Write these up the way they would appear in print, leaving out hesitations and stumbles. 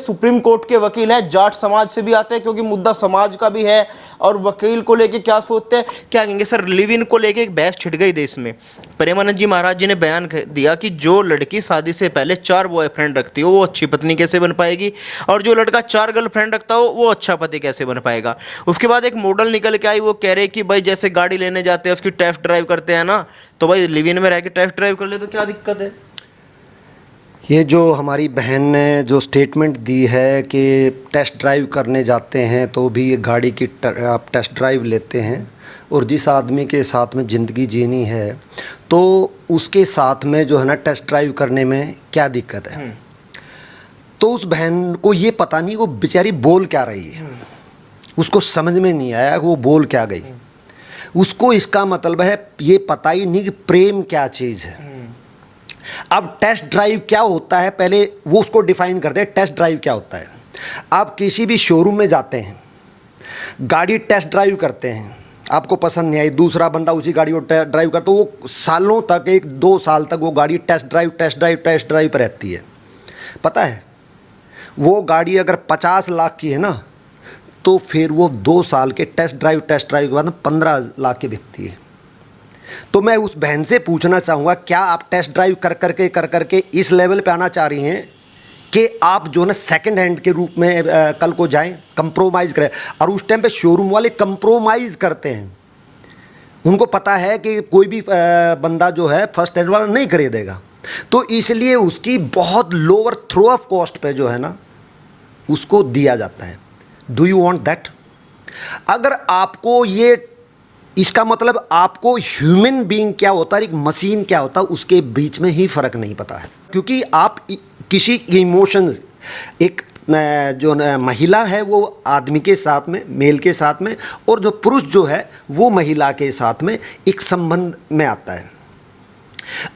Supreme court के वकील हैं, जाट समाज से भी आते हैं क्योंकि मुद्दा समाज का भी है। और वकील को लेके क्या सोचते हैं, क्या कहेंगे सर, लिव इन को लेके एक बहस छिड़ गई देश में। प्रेमानंद जी महाराज जी ने बयान दिया कि जो लड़की शादी से पहले 4 बॉयफ्रेंड रखती हो वो अच्छी पत्नी कैसे बन पाएगी, और जो लड़का 4 गर्लफ्रेंड रखता हो वो अच्छा पति कैसे बन पाएगा। उसके बाद एक मॉडल निकल के आई, वो कह रहे कि भाई जैसे गाड़ी लेने जाते हैं उसकी टेस्ट ड्राइव करते हैं ना, तो भाई लिव इन में रह के टेस्ट ड्राइव कर ले तो क्या दिक्कत है। ये जो हमारी बहन ने जो स्टेटमेंट दी है कि टेस्ट ड्राइव करने जाते हैं तो भी ये गाड़ी की आप टेस्ट ड्राइव लेते हैं, और जिस आदमी के साथ में ज़िंदगी जीनी है तो उसके साथ में जो है ना टेस्ट ड्राइव करने में क्या दिक्कत है। तो उस बहन को ये पता नहीं वो बेचारी बोल क्या रही है, उसको समझ में नहीं आया कि वो बोल क्या गई। उसको इसका मतलब है ये पता ही नहीं कि प्रेम क्या चीज़ है। अब टेस्ट ड्राइव क्या होता है, पहले वो उसको डिफाइन करते हैं। टेस्ट ड्राइव क्या होता है, आप किसी भी शोरूम में जाते हैं, गाड़ी टेस्ट ड्राइव करते हैं, आपको पसंद नहीं आई, दूसरा बंदा उसी गाड़ी को ड्राइव करता है, वो सालों तक 1-2 साल तक वो गाड़ी टेस्ट ड्राइव पर रहती है। पता है वो गाड़ी अगर 50 लाख की है ना, तो फिर वो 2 साल के टेस्ट ड्राइव के बाद 15 लाख की बिकती है। तो मैं उस बहन से पूछना चाहूँगा, क्या आप टेस्ट ड्राइव कर करके इस लेवल पे आना चाह रही हैं कि आप जो ना सेकंड हैंड के रूप में कल को जाएं, कंप्रोमाइज़ करें। और उस टाइम पे शोरूम वाले कंप्रोमाइज़ करते हैं, उनको पता है कि कोई भी बंदा जो है फर्स्ट हैंड वाला नहीं खरीदेगा, तो इसलिए उसकी बहुत लोअर थ्रो ऑफ कॉस्ट पे जो है ना उसको दिया जाता है। Do you want that? अगर आपको ये, इसका मतलब आपको ह्यूमन बीइंग क्या होता है, एक मशीन क्या होता है, उसके बीच में ही फ़र्क नहीं पता है। क्योंकि आप किसी इमोशंस, एक जो महिला है वो आदमी के साथ में, मेल के साथ में, और जो पुरुष जो है वो महिला के साथ में एक संबंध में आता है।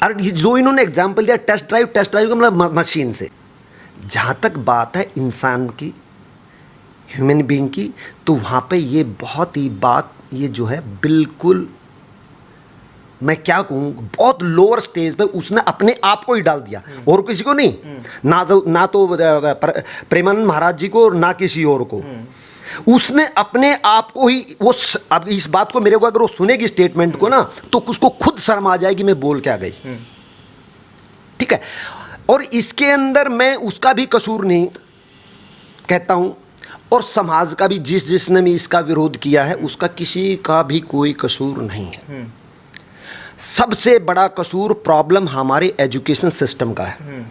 और जो इन्होंने एग्जाम्पल दिया टेस्ट ड्राइव का मतलब मशीन से, जहाँ तक बात है इंसान की, ह्यूमन बीइंग की, तो वहाँ पे ये बहुत ही बात, ये जो है बिल्कुल, मैं क्या कहूँ, बहुत लोअर स्टेज पे उसने अपने आप को ही डाल दिया, और किसी को नहीं। ना तो प्रेमानंद महाराज जी को, और ना किसी और को। उसने अपने आप को ही, वो अब इस बात को, मेरे को अगर वो सुनेगी स्टेटमेंट को ना, तो उसको खुद शर्म आ जाएगी मैं बोल क्या गई। ठीक है, और इसके अंदर मैं उसका भी कसूर नहीं कहता हूँ, और समाज का भी, जिसने भी इसका विरोध किया है उसका किसी का भी कोई कसूर नहीं है। सबसे बड़ा कसूर, प्रॉब्लम हमारे एजुकेशन सिस्टम का है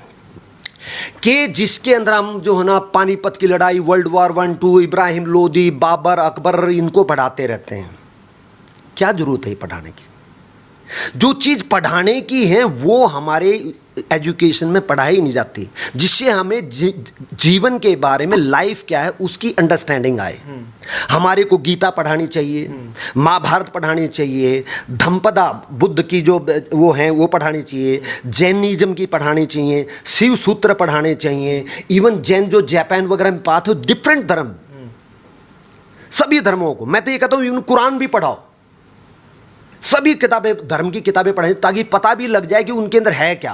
कि जिसके अंदर हम जो है ना पानीपत की लड़ाई, वर्ल्ड वॉर 1-2, इब्राहिम लोदी, बाबर, अकबर, इनको पढ़ाते रहते हैं। क्या जरूरत है पढ़ाने की? जो चीज़ पढ़ाने की है वो हमारे एजुकेशन में पढ़ाई नहीं जाती, जिससे हमें जीवन के बारे में, लाइफ क्या है उसकी अंडरस्टैंडिंग आए। हमारे को गीता पढ़ानी चाहिए, महाभारत पढ़ानी चाहिए, धम्पदा बुद्ध की जो वो हैं वो पढ़ानी चाहिए, जैनिज्म की पढ़ानी चाहिए, शिव सूत्र पढ़ाने चाहिए। इवन जैन जो जापान वगैरह में बात हो, डिफरेंट धर्म, सभी धर्मों को, मैं तो ये कहता हूँ इवन कुरान भी पढ़ाओ, सभी किताबें, धर्म की किताबें पढ़ें, ताकि पता भी लग जाए कि उनके अंदर है क्या।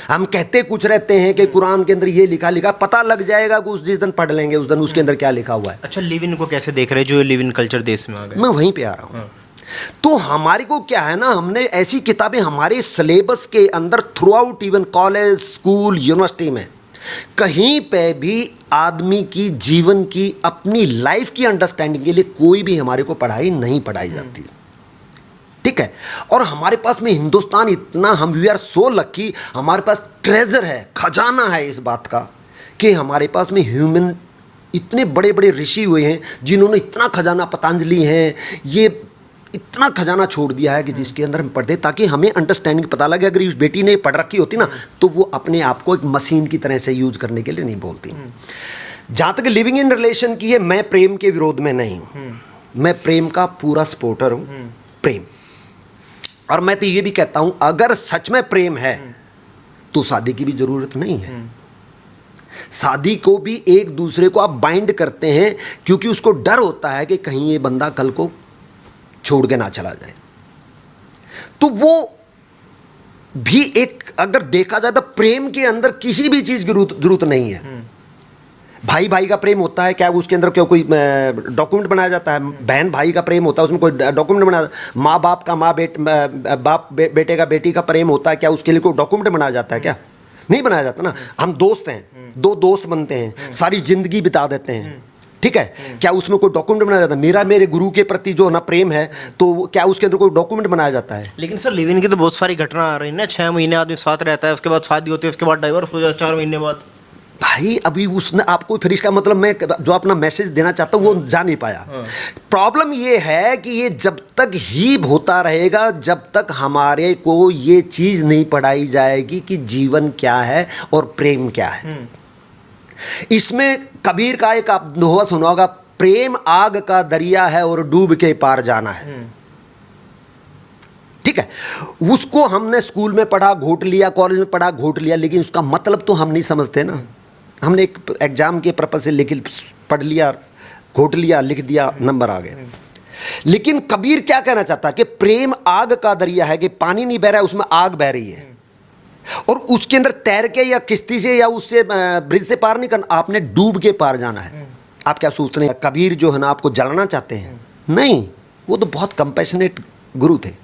हम कहते कुछ रहते हैं कि कुरान के अंदर ये लिखा, पता लग जाएगा कि जिस दिन पढ़ लेंगे उस दिन उसके अंदर क्या लिखा हुआ है। अच्छा, लिव इन को कैसे देख रहे हैं, जो लिव इन कल्चर देश में आ गए? मैं वहीं पे आ रहा हूँ। तो हमारे को क्या है ना, हमने ऐसी किताबें हमारे सिलेबस के अंदर through out, even college, school, university में, कहीं पे भी आदमी की जीवन की, अपनी लाइफ की अंडरस्टैंडिंग के लिए कोई भी हमारे को पढ़ाई नहीं पढ़ाई जाती। ठीक है, और हमारे पास में हिंदुस्तान इतना, हम वी आर सो लकी, हमारे पास ट्रेजर है, खजाना है इस बात का कि हमारे पास में ह्यूमन इतने बड़े बड़े ऋषि हुए हैं जिन्होंने इतना खजाना, पतंजलि हैं, ये इतना खजाना छोड़ दिया है कि जिसके अंदर हम पढ़ते, ताकि हमें अंडरस्टैंडिंग पता लगे। अगर इस बेटी ने पढ़ रखी होती ना, तो वो अपने आप को एक मशीन की तरह से यूज करने के लिए नहीं बोलती। जहाँ तक लिविंग इन रिलेशन की है, मैं प्रेम के विरोध में नहीं हूँ, मैं प्रेम का पूरा सपोर्टर हूँ। प्रेम, और मैं तो ये भी कहता हूं, अगर सच में प्रेम है तो शादी की भी जरूरत नहीं है। शादी को भी एक दूसरे को आप बाइंड करते हैं क्योंकि उसको डर होता है कि कहीं ये बंदा कल को छोड़ के ना चला जाए। तो वो भी एक, अगर देखा जाए तो प्रेम के अंदर किसी भी चीज की जरूरत नहीं है। भाई भाई का प्रेम होता है क्या, उसके अंदर क्या कोई डॉक्यूमेंट बनाया जाता है? बहन भाई का प्रेम होता है, उसमें कोई डॉक्यूमेंट बनाया? माँ बाप का बेटे का बेटी का प्रेम होता है क्या, उसके लिए कोई डॉक्यूमेंट बनाया जाता है क्या? नहीं बनाया जाता ना। हम दोस्त हैं, दो दोस्त बनते हैं, सारी जिंदगी बिता देते हैं, ठीक है, क्या उसमें कोई डॉक्यूमेंट बनाया जाता है? मेरा मेरे गुरु के प्रति जो ना प्रेम है, तो क्या उसके अंदर कोई डॉक्यूमेंट बनाया जाता है? लेकिन सर लिव इन की तो बहुत सारी घटना आ रही है ना, 6 महीने आदमी साथ रहता है, उसके बाद शादी होती है, उसके बाद डाइवोर्स हो जाता है 4 महीने बाद। भाई अभी उसने आपको, फिर इसका मतलब मैं जो अपना मैसेज देना चाहता हूँ वो जा नहीं पाया। प्रॉब्लम ये है कि ये जब तक ही होता रहेगा, जब तक हमारे को ये चीज़ नहीं पढ़ाई जाएगी कि जीवन क्या है और प्रेम क्या है। इसमें कबीर का एक आप दोहा सुना होगा, प्रेम आग का दरिया है और डूब के पार जाना है, ठीक है। उसको हमने स्कूल में पढ़ा, घोट लिया, कॉलेज में पढ़ा, घोट लिया, लेकिन उसका मतलब तो हम नहीं समझते ना। हमने एक एग्जाम के पर्पज से पढ़ लिया, घोट लिया, लिख दिया, नंबर आ गए। लेकिन कबीर क्या कहना चाहता है कि प्रेम आग का दरिया है, कि पानी नहीं बह रहा है, उसमें आग बह रही है, और उसके अंदर तैर के या किश्ती से या उससे ब्रिज से पार नहीं करना, आपने डूब के पार जाना है। आप क्या सोचते हैं कबीर जो है ना आपको जलाना चाहते हैं? नहीं, वो तो बहुत कंपैशनेट गुरु थे।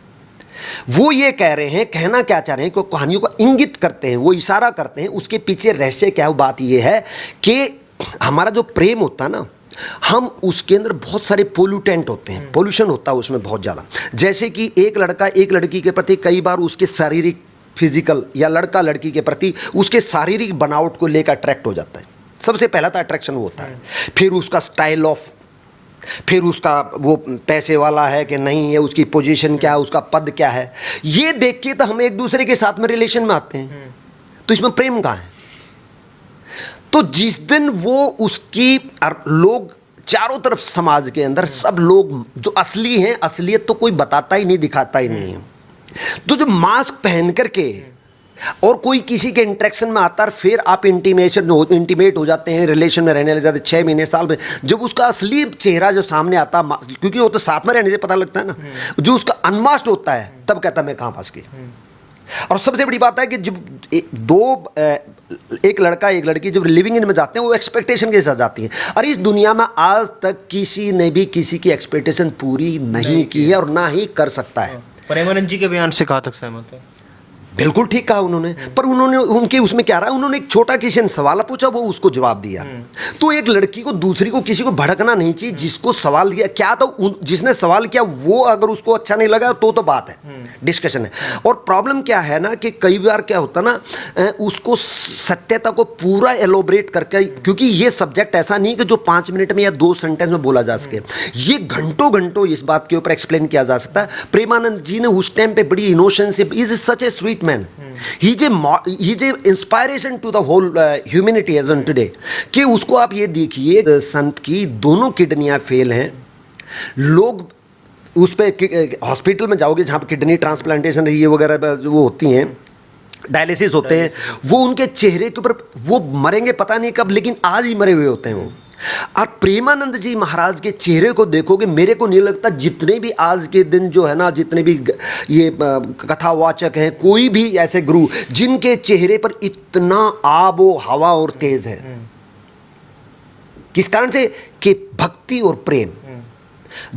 वो ये कह रहे हैं, कहना क्या चाह रहे हैं, कि कहानियों को इंगित करते हैं, वो इशारा करते हैं, उसके पीछे रहस्य क्या है। बात ये है कि हमारा जो प्रेम होता है ना, हम उसके अंदर बहुत सारे पोल्यूटेंट होते हैं, पोल्यूशन होता है उसमें बहुत ज़्यादा। जैसे कि एक लड़का एक लड़की के प्रति कई बार उसके शारीरिक फिजिकल, या लड़का लड़की के प्रति उसके शारीरिक बनावट को लेकर अट्रैक्ट हो जाता है। सबसे पहला तो अट्रैक्शन वो होता है, फिर उसका स्टाइल ऑफ, फिर उसका वो पैसे वाला है कि नहीं है, उसकी पोजीशन क्या है, उसका पद क्या है, ये देख के तो हम एक दूसरे के साथ में रिलेशन में आते हैं। तो इसमें प्रेम कहाँ है? तो जिस दिन वो उसकी लोग चारों तरफ समाज के अंदर सब लोग जो असली हैं, असलियत तो कोई बताता ही नहीं, दिखाता ही नहीं है। तो जो मास्क पहन करके और कोई किसी के इंटरेक्शन में आता है, फिर आप इंटीमेट हो जाते हैं, रिलेशन में रहने लग जाते हैं 6 महीने साल में। जब उसका असली चेहरा जो सामने आता, क्योंकि वो तो साथ में रहने से पता लगता है ना, जो उसका अनमास्क्ड होता है, तब कहता मैं कहाँ फंस गई। और सबसे बड़ी बात है कि जब एक लड़का एक लड़की जब लिविंग इन में जाते हैं, वो एक्सपेक्टेशन के साथ जाती है। और इस दुनिया में आज तक किसी ने भी किसी की एक्सपेक्टेशन पूरी नहीं की है और ना ही कर सकता है। प्रेमानंद जी के बयान से कहाँ तक सहमत है? बिल्कुल ठीक कहा उन्होंने, पर उन्होंने उनके उसमें क्या रहा, उन्होंने एक छोटा किसी ने सवाल पूछा, वो उसको जवाब दिया। तो एक लड़की को दूसरी को किसी को भड़कना नहीं चाहिए। जिसको सवाल किया क्या, तो जिसने सवाल किया वो अगर उसको अच्छा नहीं लगा तो बात है, डिस्कशन है। और प्रॉब्लम क्या है ना कि कई बार क्या होता ना, उसको सत्यता को पूरा एलोबरेट करके, क्योंकि ये सब्जेक्ट ऐसा नहीं कि जो 5 मिनट में या 2 सेंटेंस में बोला जा सके, ये घंटों घंटों इस बात के ऊपर एक्सप्लेन किया जा सकता है। प्रेमानंद जी ने उस टाइम पे बड़ी इनोसेंस से, is such A sweet man. He's a inspiration to the whole humanity as on today. कि उसको आप ये देखिए, संत की दोनों किडनियां फेल हैं, लोग उस पे हॉस्पिटल में जाओगे जहाँ पे किडनी ट्रांसप्लांटेशन ये वगैरह वो होती हैं, डायलिसिस होते हैं, वो उनके चेहरे के ऊपर वो मरेंगे पता नहीं कब, लेकिन आज ही मरे हुए होते हैं वो। और प्रेमानंद जी महाराज के चेहरे को देखोगे, मेरे को नहीं लगता जितने भी आज के दिन जो है ना, जितने भी ये कथावाचक हैं, कोई भी ऐसे गुरु जिनके चेहरे पर इतना आबो हवा और तेज है, किस कारण से? कि भक्ति और प्रेम।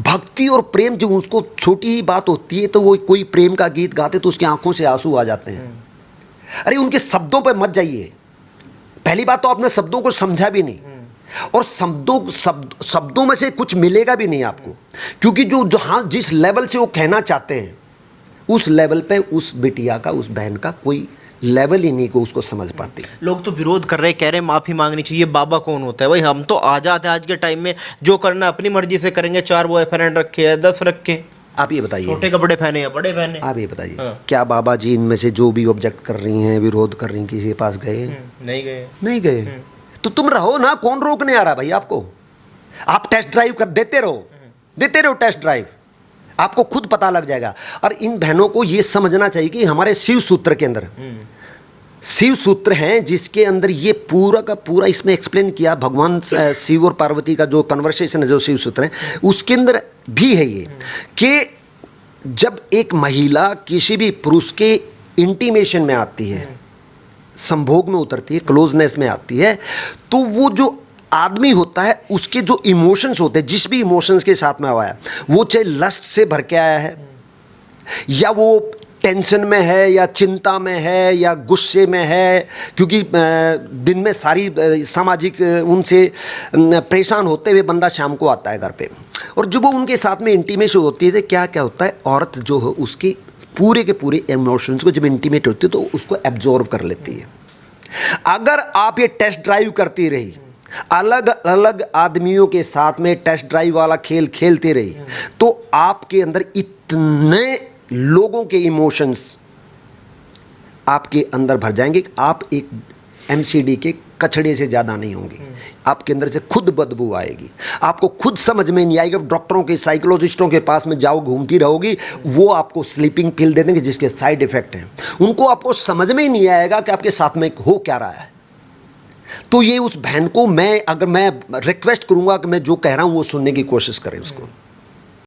भक्ति और प्रेम, जो उसको छोटी ही बात होती है तो वो कोई प्रेम का गीत गाते तो उसकी आंखों से आंसू आ जाते हैं। अरे उनके शब्दों पर मत जाइए। पहली बात तो आपने शब्दों को समझा भी नहीं, और शब्दों में से कुछ मिलेगा भी नहीं आपको, क्योंकि जो हाँ जिस लेवल से वो कहना चाहते हैं, उस लेवल पे उस बिटिया का, उस बहन का कोई लेवल ही नहीं को उसको समझ पाते। लोग तो विरोध कर रहे हैं, कह रहे हैं माफ़ी मांगनी चाहिए। बाबा कौन होता है भाई? हम तो आज़ाद है आज के टाइम में, जो करना अपनी मर्जी से करेंगे। 4 बॉयफ्रेंड रखे हैं, 10 रखे। आप ये बताइए, छोटे कपड़े पहने या बड़े पहने? आप ये बताइए, क्या बाबा जी इनमें से जो भी ऑब्जेक्ट कर रही हैं, विरोध कर रही हैं, किसी के पास गए? नहीं गए। नहीं गए। तो तुम रहो ना, कौन रोकने आ रहा भाई आपको? आप टेस्ट ड्राइव कर देते रहो टेस्ट ड्राइव, आपको खुद पता लग जाएगा। और इन बहनों को ये समझना चाहिए कि हमारे शिव सूत्र के अंदर शिव सूत्र हैं, जिसके अंदर ये पूरा का पूरा इसमें एक्सप्लेन किया। भगवान शिव और पार्वती का जो कन्वर्सेशन है, जो शिव सूत्र है, उसके अंदर भी है ये कि जब एक महिला किसी भी पुरुष के इंटीमेशन में आती है, संभोग में उतरती है, क्लोजनेस में आती है, तो वो जो आदमी होता है, उसके जो इमोशंस होते हैं, जिस भी इमोशंस के साथ में आया है, वो चाहे लस्ट से भर के आया है, या वो टेंशन में है, या चिंता में है, या गुस्से में है, क्योंकि दिन में सारी सामाजिक उनसे परेशान होते हुए बंदा शाम को आता है घर पे, और जब वो उनके साथ में इंटीमेट होती है तो क्या क्या होता है, औरत जो है उसकी पूरे के पूरे इमोशंस को जब इंटीमेट होती है तो उसको एब्जॉर्व कर लेती है। अगर आप ये टेस्ट ड्राइव करती रही, अलग अलग आदमियों के साथ में टेस्ट ड्राइव वाला खेल खेलते रही, तो आपके अंदर इतने लोगों के इमोशंस आपके अंदर भर जाएंगे कि आप एक एमसीडी के कचड़े से ज़्यादा नहीं होंगे। आपके अंदर से खुद बदबू आएगी, आपको खुद समझ में नहीं आएगा। डॉक्टरों के, साइकोलॉजिस्टों के पास में जाओ, घूमती रहोगी, वो आपको स्लीपिंग पिल दे देंगे जिसके साइड इफेक्ट हैं, उनको आपको समझ में ही नहीं आएगा कि आपके साथ में हो क्या रहा है। तो ये उस बहन को मैं रिक्वेस्ट करूंगा कि मैं जो कह रहा हूं वो सुनने की कोशिश करें उसको।